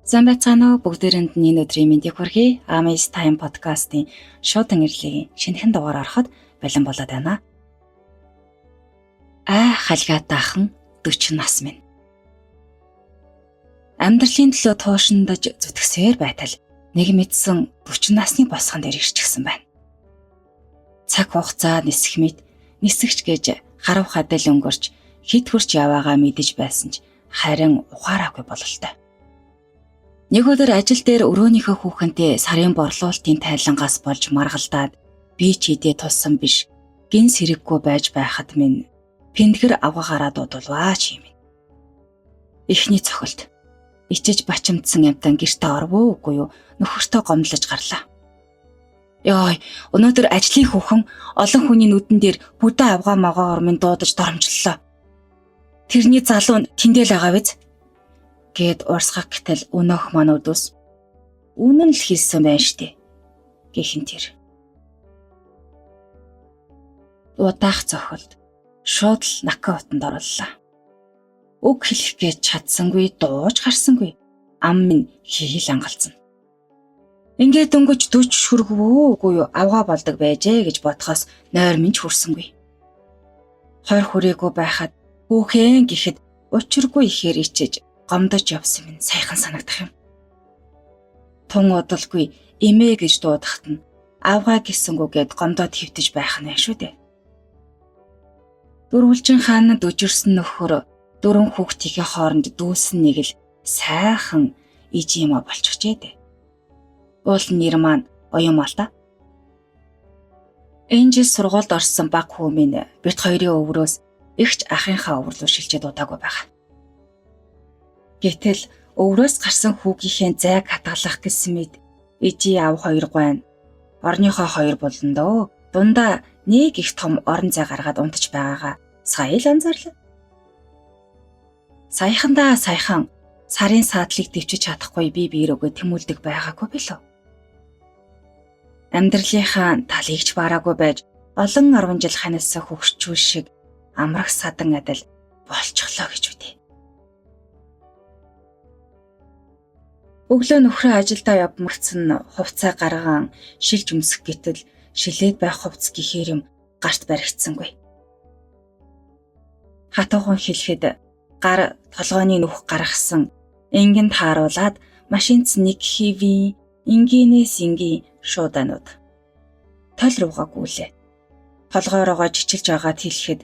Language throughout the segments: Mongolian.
Сайн байцгаана уу бүгдээрэнд нь өнөөдрийн мэндийг хүргэе. Amaze Time podcast-ийн шуудан ирлийн шинэхэн дугаар ороход бэлэн болоод байна. Халгаатаахан 40 нас минь. Амьдралын төлөө туушиндаж зүтгэсээр байтал нэг мэдсэн 40 насны босгон дээр ирчихсэн байна. Цаг хугацаа нисэх мэт нисэгч гэж харав хадал өнгөрч хэд хурч яваагаа мэдэж байсан ч харин ухаараагүй бололтой. Нэг өдөр ажил дээр өрөөнийхөө хүүхэнтэй сарын борлуулалтын тайлангаас болж маргалдаад би ч идээ тулсан биш гин сэрэггүй байж байхад минь пэндгэр авгаагаараа дуудулваа чи юм. Эхний цохилт ичиж бачимдсан амтан гэртээ орвоо үгүй юу нөхөртөө гомдлож гарлаа. Ёй, өнөөдөр ажлын хүүхэн олон хүний нүдэн дээр бүдэ авгаа магаагаар минь дуудаж доромжллоо. Тэрний залуу нь тэндэл байгаа биз? Гэд урсгах гэтэл өнөөх мануудус үнэн л хэлсэн байна штэ гэхин тэр. Удаах цохолд шууд л нака утанд орлоо. Үг хэлэх гэж чадсангүй, дууж гарсангүй. Ам минь хийл ангалцсан. Ингээд дөнгөж 40 шүргвөө үгүй юу авгаа болдог байжээ гэж бодхоос нойр минь ч хүрсэнгүй. 20 хүрээгүй байхад хүүхэн гэхэд учиргүй ихээр ичиж гомдож явсан минь сайхан санагдах юм. Тун удалгүй эмээ гэж дуудахад нь авгаа гисэнгүүгээд гомдоод хөвтөж байх нь шүү дээ. Дөрвөлжин хаанад өжирсэн нөхөр 4 хүүхдийн хооронд дүүсэн нэг л сайхан ижима болчихжээ дээ. Уул нэр маань оюун мал та. Энэ жил сургуульд орсон баг хүү минь бит хоёрын өврөөс ихч ахынхаа өвөр рүү шилжээд удаагүй байгаа. Гэтэл өврөөс гарсан хүүгийнхээ зайг хатгалах гэсэн мэд ижи ав хоёр гуйна. Орныхоо хоёр болондоо дундаа нэг их том орон зай гаргаад унтаж байгаагаа сая л анзаарлаа. Саяхандаа саяхан сарын саадлыг дэвчиж чадахгүй би биерөөгүй тэмүүлдэг байгаагүй билүү. Амьдралынхаа талыг ч бараагүй байж олон 10 жил ханаас хөгшчүүл шиг амрах садан адил болчихлоо гэж үтэй. Өглөө нөхрөө ажилдаа явмагцсан хувцас гаргаан шилж өмсөх гэтэл шилээд байх хувцас гэхээр юм гарт баригдсангүй. Хатуухан хэлэхэд гар толгойн нүх гаргасан энгийн тааруулаад машинц нэг хэвийн энгийнээс энгийн шууданууд тол руугаа гүйлээ. Толгойроо жичилж байгаад хэлэхэд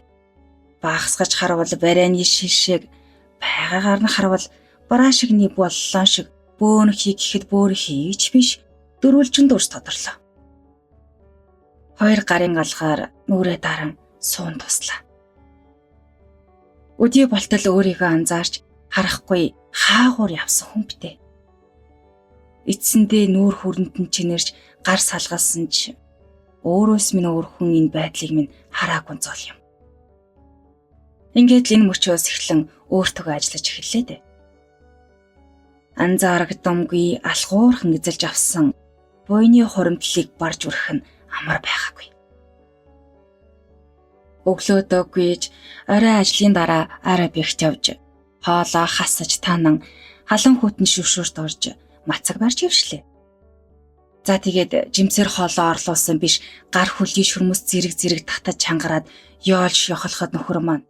багсгаж харвал барайны шишэг байгаагаар нь харвал бараашигны боллон шиг бөөн хий гэхэд бөөр хийж биш дөрвөлжин дурс тодорлоо. Хоёр гарын алгаар нүрээ даран суун туслаа. Өдий болтол өөрийгөө анзаарч харахгүй хаагуур явсан хүн битээ. Эцсэндээ нүүр хүрэнд нь чинэрч гар салгалсан ч өөрөөс минь өөр хүн энэ байдлыг минь хараагүй зол юм. Ингээд л энэ мөчөөс эхлэн өөртөө ажиллаж эхэллээ дээ. Анзаарагдамгүй алхуурхан эзэлж авсан буйны хуримтлалыг барж өрөх нь амар байгаагүй. Өглөөдөөгүйж орой ажлын дараа арай бэгт явж хоолоо хасаж танан халан хүтэн шүвшүүрт орж мацаг барьж явшлээ. За тэгээд жимсээр хоолоо орлуулсан биш гар хөлийн шүрмэс зэрэг татаж чангараад ёолж явахлахад нөхөр маань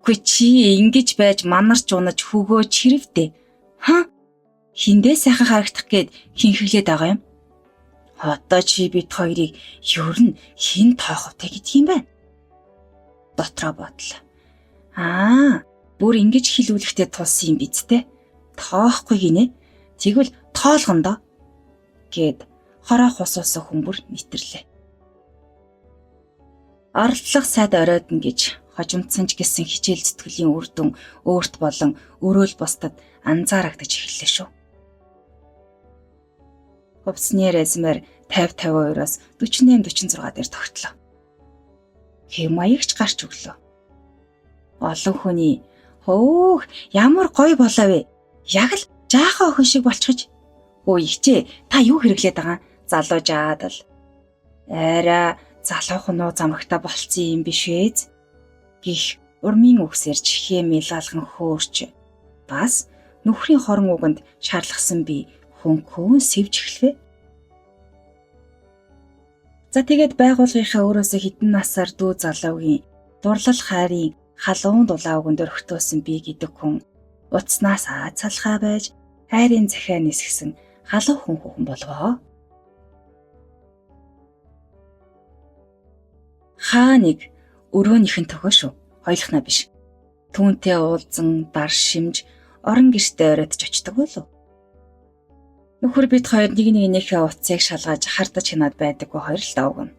"Гүй чи ингэж байж манарч унаж хөгөө чирвдээ. Ха? Хиндээ сайхан харагдах гээд хинхэглээд байгаа юм. Одоо чи бит хоёрыг ер нь хин тооховтой гэдг юм байна." Дотроо бодлоо. Бүр ингэж хэлүүлэхтэй тулсан юм биз дээ. Тоохгүй гинэ. Тэгвэл тоолгондоо гэд хороо хусуусан хүмүүр нэтэрлээ. Оролдлого сайд оройдно гэж хожимдсан ч гэсэн хичээл зүтгэлийн үр дүн өөрт болон өрөөл бусдад анзаарагдаж эхэллээ шүү. Хувцсны резюмер 50-52-оос 48-46 дээр тогтлоо. Хэв маягч гарч өглөө. Олон хүний "Хөөх, ямар гоё болоо вэ? Яг л жаахан охин шиг болчихж. Өө ихчээ, та юу хэрэглээд байгаа? Залуу жаад л. Арай залуухан нуу замагта болцсон юм биш ээ" гэх урмын үгсээр чихээ мэлалган хөөрч бас нөхрийн хорон уганд шаарлахсан би хөнхөн сэвж эхлэв. За тэгээд байгууллагынхаа өөрөөсөө хэдэн насаар дүү залуугийн дурлал хайрын халуун дулаан уган дээр өртөөсөн би гэдэг хүн утаснаас салхаа байж хайрын захиа нисгсэн халуун хүн болвоо. Хаа нэг өрөөнийхэн төгөө шүү. Хоёлохнаа биш. Түүнтэй уулзан дар шимж орон гэртээ ороодж очдөг болов. Нөхөр бид хоёр нэг нэгнийхээ утсыг шалгаж хардаж хянаад байдаггүй хоёр л давг нь.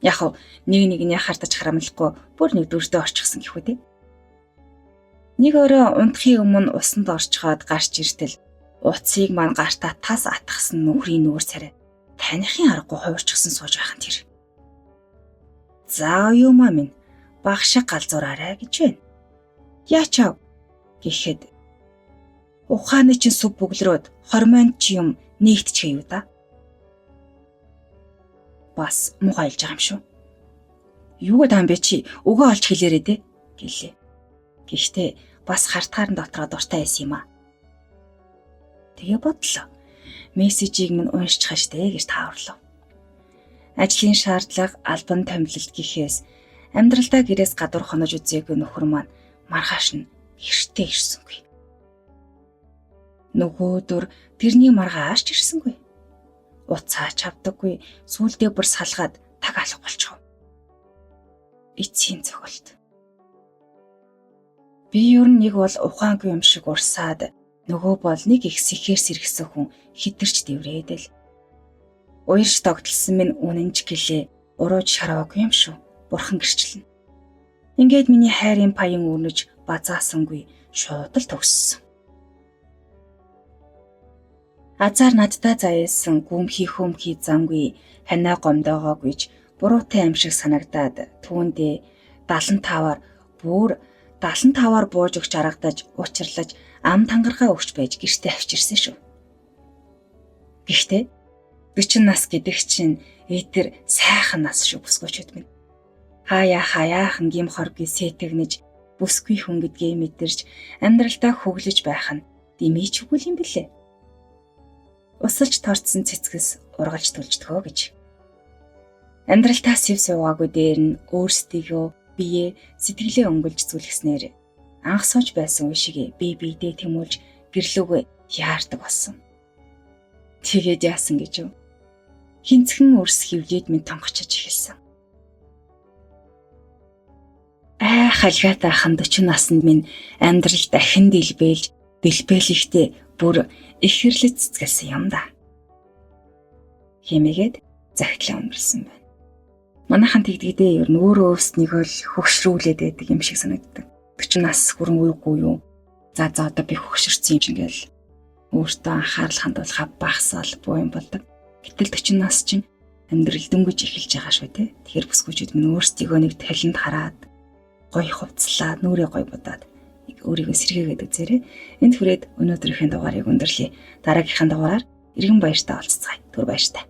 Яг нэг нэгний хардаж харамлахгүй бүр нэг дүрдээ орчихсон гэх үү те. Нэг өрөө унтахын өмнө усанд орчхоод гарч иртэл утсыг маань гартаа тас атгсан нөхрийн нүүр царай таныхын аргагүй хуурчсан сууж байхын тэр. За юу маа минь багшиг галзуураарай гэж байна. Яачав гэхэд ухааны чин сүв бүглрөөд хормонд чи юм нэгтчихээ юу да. Бас муухай хэлж байгаа юм шүү. Юу гэдэм бэ чи өгөө олж хэлээрэй дээ гэлээ. Гэхдээ бас хартгаар дотроо дуртай байсан юм аа. Тэгээ бодлоо. Мессежийг минь уншчихаа штэ гэж тааварлав. Ажлын шаардлага, албан томилолт гэхээс амьдралдаа гэрээс гадуур хонож үзээгүй нөхөр маань маргааш нь гэртээ ирсэнгүй. Нөгөөдөр тэрний маргааш ирсэнгүй. Уцаач авдаггүй, сүулдээ бүр салгаад таг алга болчихов. Эцсийн цохилт. Би ер нь нэг бол ухаангүй юм шиг урсаад, нөгөө бол нэг их сэхээр сэргсэн хүн хитэрч дэврээдэл. Уярч тогтолсон минь үнэнч гэлээ урууж шараагүй юм шүү. Бурхан гэрчлэн. Ингээд миний хайрын паян өрнөж базаасангүй шууд л төгссөн. Азар надтай заяасан гүмхий хөмхий зангүй ханаа гомдоогоогүйч буруутай юм шиг санагдаад түүндээ 75-аар бууж өгч аргадаж учирлаж ам тангаргаа өгч байж гэртээ авчирсан шүү. Гэхдээ 40 нас гэдэг чинь эдгэр сайхан нас шүү бүсгүйчүүд минь. Хаяахан гим хоргүй сэтгнэж бүсгүй хүн гэдгээ мэдэрч амьдралдаа хөглөж байх нь димийчгүй юм бэлээ. Усалж торцсон цэцгэс ургалж төлждгөө гэж. Амьдралтаа сэв суугаагүй дээр нь өөрсдийгөө бие сэтгэлээ өнгөлж зүлгэснээр анх сууж байсан үе шиг биедээ тэмүүлж гэрлүүгээ яардаг болсон. Тэгээд яасан гэж юу? Хинцхэн өрс хөвлөд минь тонгочж эхэлсэн. Халгаатай ахын 40 наснд минь амьдрал дахин дэлбэлэхдээ бүр их хэрлэж цэцгэлсэн юм да. Хэмээгээд захидлаа өнгөрсөн байна. Манайхан тэгдэгдээ ер нь өөрөө өвснийг л хөгшрүүлээд байдаг юм шиг санагддаг. 40 нас хүрэн үегүй юу? За одоо би хөгшөрсөн юм шиг ингээл өөртөө анхаарал хандуулахаа багасаал буу юм болдог. Гэтэл 40 нас чинь амьдрал дөнгөж эхэлж байгаа шүү те. Тэгэхээр бүсгүйчүүд минь өөрсдийгөө нэг талент хараад гоё хувцлаад нүрээ гоё будаад өөрийгөө сэргээгээд үзээрэй. Энд хүрээд өнөөдрийнхээ дугаарыг өндөрлөе. Дараагийнхаа дугаараар иргэн баяртай олцгаая. Түр баяртай.